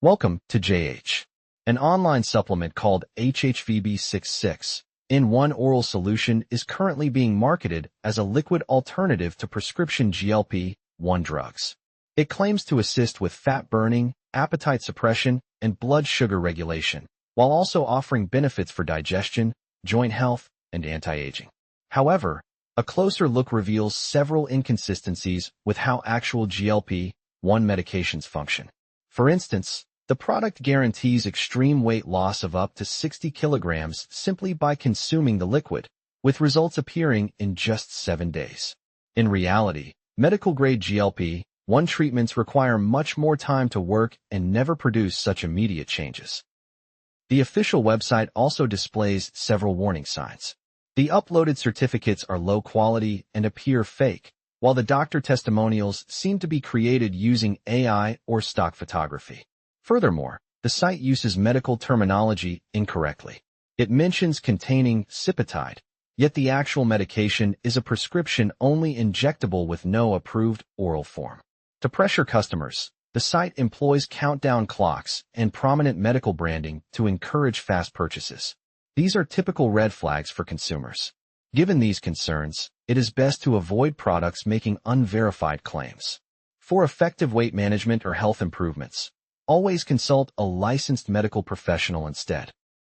Welcome to JH. An online supplement called HHVB Six in one oral solution is currently being marketed as a liquid alternative to prescription GLP-1 drugs. It claims to assist with fat burning, appetite suppression, and blood sugar regulation, while also offering benefits for digestion, joint health, and anti-aging. However, a closer look reveals several inconsistencies with how actual GLP-1 medications function. For instance, the product guarantees extreme weight loss of up to 60 kilograms simply by consuming the liquid, with results appearing in just 7 days. In reality, medical-grade GLP-1 treatments require much more time to work and never produce such immediate changes. The official website also displays several warning signs. The uploaded certificates are low quality and appear fake, while the doctor testimonials seem to be created using AI or stock photography. Furthermore, the site uses medical terminology incorrectly. It mentions containing cipitide, yet the actual medication is a prescription-only injectable with no approved oral form. To pressure customers, the site employs countdown clocks and prominent medical branding to encourage fast purchases. These are typical red flags for consumers. Given these concerns, it is best to avoid products making unverified claims. For effective weight management or health improvements, always consult a licensed medical professional instead.